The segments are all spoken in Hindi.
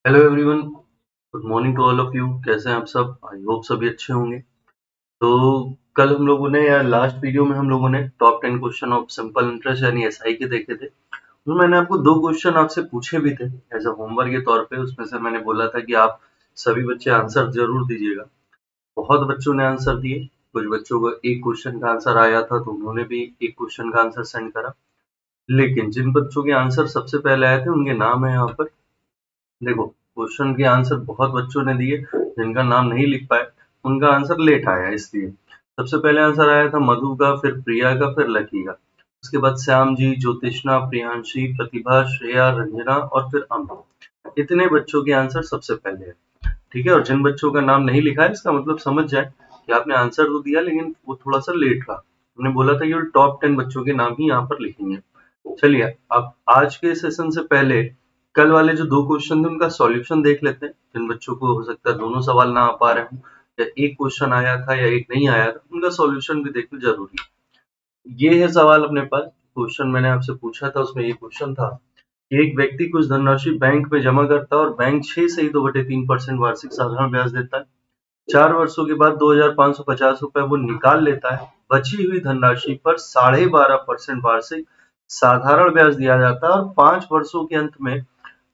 Hello everyone, good morning to all of you. कैसे हैं आप सब? आई होप सभी अच्छे होंगे। तो कल हम लोगों ने या लास्ट वीडियो में हम लोगों ने top 10 question of simple interest यानी एसआई के देखे थे। तो मैंने आपको दो क्वेश्चन आपसे पूछे भी थे एज अ होमवर्क के तौर पे। उसमें से मैंने बोला था कि आप सभी बच्चे आंसर जरूर दीजिएगा। बहुत बच्चों ने आंसर दिए। कुछ बच्चों को एक क्वेश्चन का आंसर आया था तो उन्होंने भी एक क्वेश्चन का आंसर सेंड करा। लेकिन जिन बच्चों के आंसर सबसे पहले आए थे उनके नाम है यहाँ पर। देखो, क्वेश्चन के आंसर बहुत बच्चों ने दिए, जिनका नाम नहीं लिख पाए उनका आंसर लेट आया। इसलिए सबसे पहले आंसर आया था मधु का, फिर प्रिया का, फिर लकी का। उसके बाद श्याम जी, ज्योतिष्ना, प्रियांशी, प्रतिभा, श्रेया, रंजना और फिर अमन। इतने बच्चों के आंसर सबसे पहले है। ठीक है, और जिन बच्चों का नाम नहीं लिखा है इसका मतलब समझ जाए कि आपने आंसर तो दिया लेकिन वो थोड़ा सा लेट रहा। हमने बोला था कि टॉप 10 बच्चों के नाम ही यहाँ पर लिखेंगे। चलिए, अब आज के सेशन से पहले कल वाले जो दो क्वेश्चन थे उनका सॉल्यूशन देख लेते हैं। जिन बच्चों को हो सकता है दोनों सवाल ना आ पा रहे हों, या एक क्वेश्चन आया था या एक नहीं आया था, उनका सॉल्यूशन भी देखना जरूरी है। ये है सवाल अपने पास। क्वेश्चन मैंने आपसे पूछा था, उसमें ये क्वेश्चन था कि एक व्यक्ति कुछ धनराशि बैंक में जमा करता है और बैंक 6 से ही 2/3% वार्षिक साधारण ब्याज देता है। 4 वर्षों के बाद 2,550 रुपए वो निकाल लेता है। बची हुई धनराशि पर 12.5% वार्षिक साधारण ब्याज दिया जाता है और 5 वर्षों के अंत में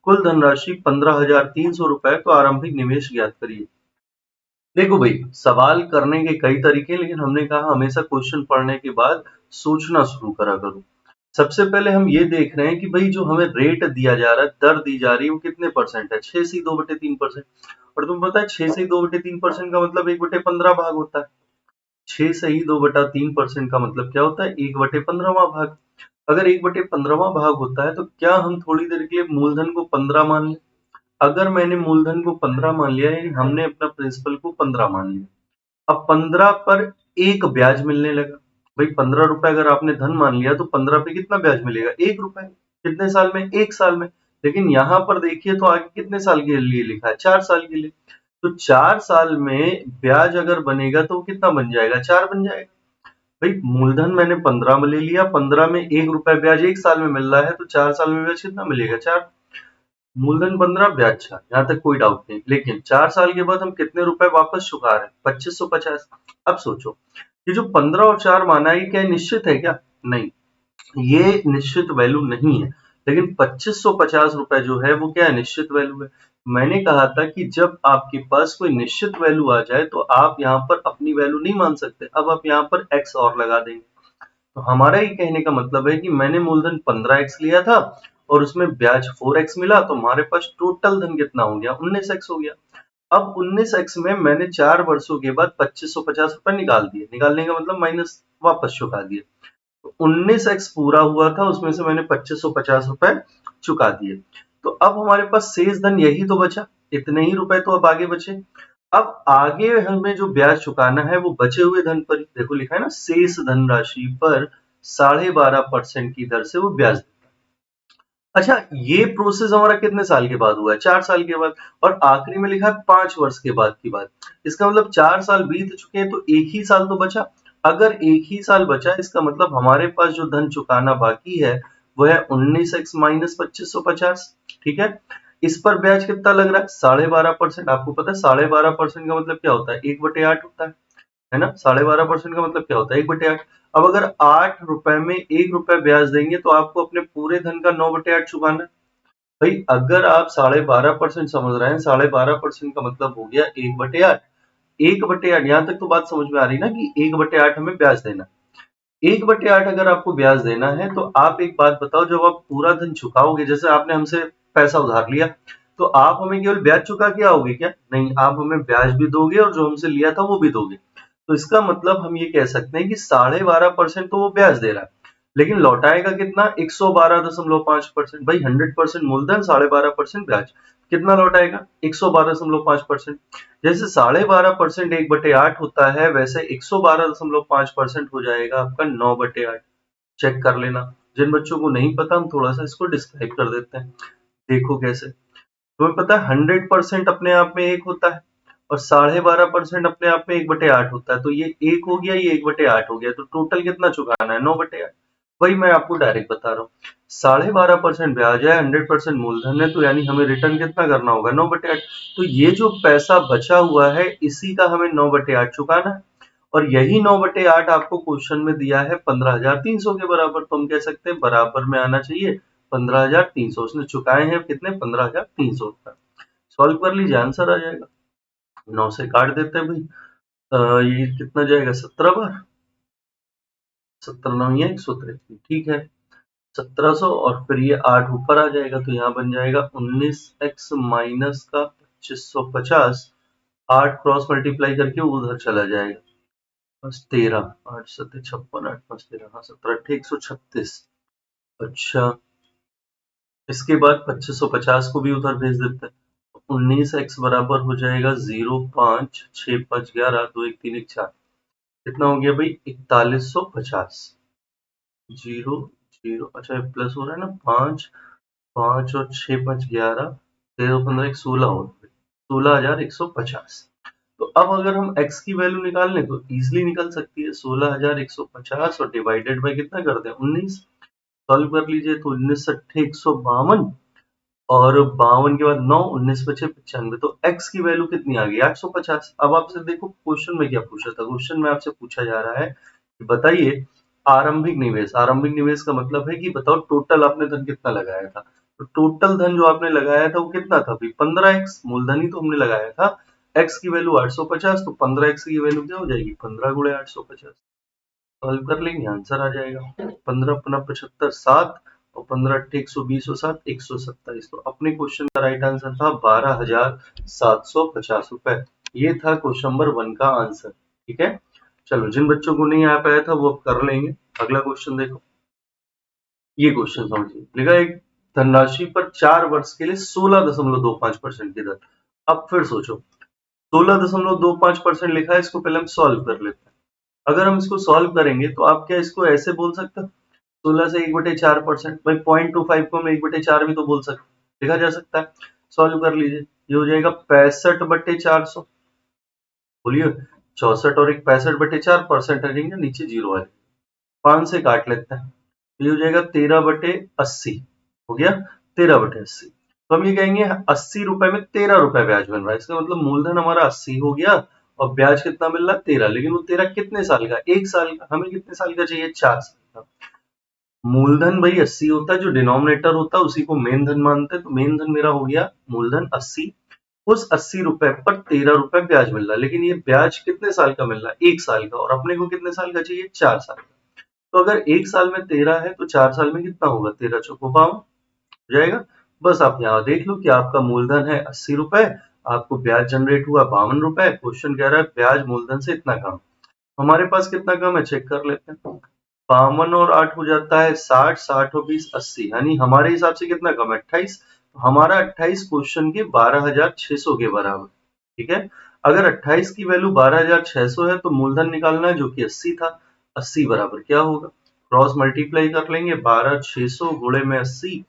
कुल धनराशि 15,300 रुपए। तो आरंभिक निवेश ज्ञात करिए। देखो भाई, सवाल करने के कई तरीके, लेकिन हमने कहा हमेशा क्वेश्चन पढ़ने के बाद सोचना शुरू करा करो। सबसे पहले हम ये देख रहे हैं कि भाई जो हमें रेट दिया जा रहा है, दर दी जा रही है, वो कितने परसेंट है? 6 से 2/3%। और तुम पता है 6 से 2/3% का मतलब 1/15 भाग होता है। 6 से ही 2/3% का मतलब क्या होता है? 1/15वां भाग। अगर 1/15वां भाग होता है तो क्या हम थोड़ी देर के लिए मूलधन को 15 मान लें? अगर मैंने मूलधन को 15 मान लिया, यानी हमने अपना प्रिंसिपल को 15 मान लिया। अब 15 पर एक ब्याज मिलने लगा। भाई 15 रुपए अगर आपने धन मान लिया तो 15 पे कितना ब्याज मिलेगा? 1 रुपए। कितने साल में? 1 साल में। लेकिन यहाँ पर देखिए तो आगे कितने साल के लिए लिखा है? 4 साल के लिए। तो 4 साल में ब्याज अगर बनेगा तो कितना बन जाएगा? 4 बन जाएगा। भाई मूलधन मैंने 15 में ले लिया, 15 में 1 रुपए ब्याज 1 साल में मिल रहा है, तो 4 साल में ब्याज कितना मिलेगा? 4। मूलधन 15, ब्याज 4। यहाँ तक कोई डाउट नहीं। लेकिन 4 साल के बाद हम कितने रुपए वापस चुका रहे हैं? 2550। अब सोचो, ये जो 15 और 4 माना है, ये क्या निश्चित है क्या? नहीं, ये निश्चित वैल्यू नहीं है। लेकिन 2550 रुपए जो है वो क्या है? निश्चित वैल्यू है। मैंने कहा था कि जब आपके पास कोई निश्चित वैल्यू आ जाए तो आप यहाँ पर अपनी वैल्यू नहीं मान सकते। अब आप यहाँ पर x और लगा देंगे। तो हमारा ये कहने का मतलब है कि मैंने मूलधन 15x लिया था और उसमें ब्याज 4x मिला, तो हमारे पास टोटल धन कितना हो गया? 19x हो गया। अब 19x में मैंने 4 वर्षों के बाद 2550 रुपए निकाल दिए। निकालने का मतलब माइनस, वापस चुका दिए। तो 19x पूरा हुआ था, उसमें से मैंने 2550 रुपए चुका दिए। तो अब हमारे पास शेष धन यही तो बचा, इतने ही रुपए तो अब आगे बचे। अब आगे हमें जो ब्याज चुकाना है वो बचे हुए धन पर ही। देखो लिखा है ना, शेष धनराशि पर 12.5% की दर से वो ब्याज देता है। अच्छा, ये प्रोसेस हमारा कितने साल के बाद हुआ है? 4 साल के बाद। और आखिरी में लिखा है 5 वर्ष के बाद की बात। इसका मतलब 4 साल बीत चुके हैं तो एक ही साल तो बचा। अगर एक ही साल बचा, इसका मतलब हमारे पास जो धन चुकाना बाकी है वो है 19x माइनस 2550। ठीक है, इस पर ब्याज कितना लग रहा है? 12.5%। आपको पता है 12.5% का मतलब क्या होता है? 1/8 होता है ना? 12.5% का मतलब क्या होता है? 1/8। अब अगर 8 रुपए में 1 रुपए ब्याज देंगे तो आपको अपने पूरे धन का 9/8 चुकाना है। भाई अगर आप 12.5% समझ रहे हैं, 12.5% का मतलब हो गया 1/8। 1/8, यहाँ तक तो बात समझ में आ रही ना कि 1/8 हमें ब्याज देना। 1/8 अगर आपको ब्याज देना है तो आप एक बात बताओ, जब आप पूरा धन चुकाओगे, जैसे आपने हमसे पैसा उधार लिया, तो आप हमें केवल ब्याज चुका के आओगे क्या? नहीं, आप हमें ब्याज भी दोगे और जो हमसे लिया था वो भी दोगे। तो इसका मतलब हम ये कह सकते हैं कि 12.5% तो वो ब्याज दे रहा है, लेकिन लौटाएगा कितना? 112.5%। भाई 100% मूलधन, 12.5% ब्याज, कितना लौटाएगा? 112.5%। जैसे 12.5% 1/8 होता है, वैसे 112.5% हो जाएगा आपका 9/8। चेक कर लेना। जिन बच्चों को नहीं पता, हम थोड़ा सा इसको डिस्क्राइब कर देते हैं। देखो कैसे। तुम्हें पता है 100% अपने आप में 1 होता है और 12.5% अपने आप में 1/8 होता है। तो ये 1 हो गया, ये 1/8 हो गया, तो टोटल कितना चुकाना है? 9/8। वही मैं आपको डायरेक्ट बता रहा हूँ। 12.5% ब्याज है, 100% मूलधन है, तो यानी हमें रिटर्न कितना करना होगा? 9/8। तो ये जो पैसा बचा हुआ है इसी का हमें 9/8 चुकाना है, और यही 9/8 आपको क्वेश्चन में दिया है 15,300 के बराबर। तो हम कह सकते हैं बराबर में आना चाहिए 15,300। उसने चुकाए हैं कितने? 15,300 रुपए। सॉल्व कर लीजिए, आंसर आ जाएगा। 9 से काट देते हैं भाई। ये कितना जाएगा? 17 बार। 17 या 183, ठीक है। 1700, और फिर ये 8 ऊपर आ जाएगा, तो यहाँ बन जाएगा 19x माइनस का 2550। 8 क्रॉस मल्टीप्लाई करके उधर चला जाएगा, बस 13। 8 7 56, 8 5 13, हाँ 17 8 136। अच्छा, इसके बाद 2550 को भी उधर भेज देते हैं। 19x बराबर हो जाएगा 0 5 6 5 11 2 1 3 1 4। कितना हो गया भाई? 4150। 0 0, अच्छा प्लस हो रहा है ना, 5 5 और 6 5 11, 13 15 1 16 हो गए, 16,150। तो अब अगर हम x की वैल्यू निकाल लें तो इजीली निकल सकती है। 16,150 और डिवाइडेड बाय कितना कर दें? 19। सॉल्व कर लीजिए, तो 19 अट्ठे 152, और 52 के बाद 9, 19 बचे 95। तो x की वैल्यू कितनी आ गई? 850। अब आपसे देखो क्वेश्चन में क्या पूछा था। क्वेश्चन में आपसे पूछा जा रहा है कि बताइए आरंभिक निवेश। आरंभिक निवेश का मतलब है कि बताओ टोटल आपने धन कितना लगाया था। तो टोटल धन जो आपने लगाया था वो कितना था भाई? 15x। मूलधन ही तो हमने लगाया था। x की वैल्यू 850, तो 15x की वैल्यू क्या हो जाएगी? 15 गुणे 850। सॉल्व कर लेंगे, आंसर आ जाएगा। 15 अपना 75 7, और 15 अट्ठे 120 और 7 127। तो अपने क्वेश्चन का राइट आंसर था 12,750 रुपए। ये था क्वेश्चन नंबर 1 का आंसर। ठीक है, चलो जिन बच्चों को नहीं आ पाया था वो अब कर लेंगे। अगला क्वेश्चन देखो। ये क्वेश्चन समझिए, लिखा है एक धनराशि पर 4 वर्ष के लिए 16.25% की दर। अब फिर सोचो, 16.25% लिखा है, इसको पहले हम सॉल्व कर लेते हैं। अगर हम इसको सॉल्व करेंगे तो आप क्या इसको ऐसे बोल सकते हो? 16 से 1/4%, भाई 0.25 को हम 1/4 भी तो बोल सकते, लिखा जा सकता है। सॉल्व कर लीजिए, ये हो जाएगा 65/400। बोलिए, 64 और 1 65/4, हटेंगे नीचे 0 आ जाएगा। 5 से काट लेते हैं, ये हो जाएगा 13/80। हो गया 13/80। तो हम ये कहेंगे 80 रुपए में 13 रुपए ब्याज बन रहा है। इसका मतलब मूलधन हमारा 80 हो गया, और ब्याज कितना मिल रहा है? 13। लेकिन वो 13 कितने साल का? 1 साल का। हमें कितने साल का चाहिए? 4 साल का। मूलधन भाई 80 होता है, जो डिनोमिनेटर होता है उसी को मेन धन मानते हैं। तो मेन धन मेरा हो गया मूलधन 80। उस 80 रुपए पर 13 रुपए ब्याज मिल रहा है, लेकिन ये ब्याज कितने साल का मिल रहा है? 1 साल का। और अपने को कितने साल का चाहिए? 4 साल का। तो अगर 1 साल में 13 है तो 4 साल में कितना होगा? 13 चौको 52 हो जाएगा। बस आप यहाँ देख लो कि आपका मूलधन है 80 रुपए, आपको ब्याज जनरेट हुआ 52 रुपए। क्वेश्चन कह रहा है ब्याज मूलधन से इतना कम। हमारे पास कितना कम है? चेक कर लेते हैं। 52 और 8 हो जाता है 60, 60 और 20 80, यानी हमारे हिसाब से कितना कम है? 28। हमारा 28 क्वेश्चन के 12,600 के बराबर। ठीक है, अगर 28 की वैल्यू 12,600 है तो मूलधन निकालना है जो कि 80 था। 80 बराबर क्या होगा? क्रॉस मल्टीप्लाई कर लेंगे, 12,600 गुणे में 80,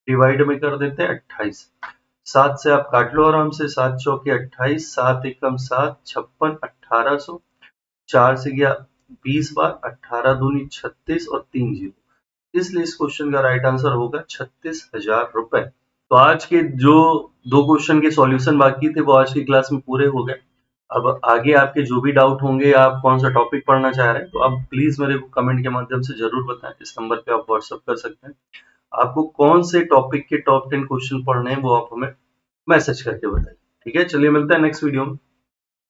डिवाइड में कर देते हैं 28। 7 से आप काट लो आराम से, 7 चौके 28, 7 एकम 7 56, 1800। 4 से गया 20 बार, 18 दूनी 36 और 3 जीरो। इसलिए इस क्वेश्चन का राइट आंसर होगा 36,000 रुपए। तो आज के जो 2 क्वेश्चन के सॉल्यूशन बाकी थे वो आज की क्लास में पूरे हो गए। अब आगे आपके जो भी डाउट होंगे, आप कौन सा टॉपिक पढ़ना चाह रहे हैं, तो आप प्लीज मेरे को कमेंट के माध्यम से जरूर बताएं। इस नंबर पे आप व्हाट्सएप कर सकते हैं। आपको कौन से टॉपिक के टॉप 10 क्वेश्चन पढ़ने हैं वो आप हमें मैसेज करके बताइए। ठीक है, चलिए मिलते हैं नेक्स्ट वीडियो में।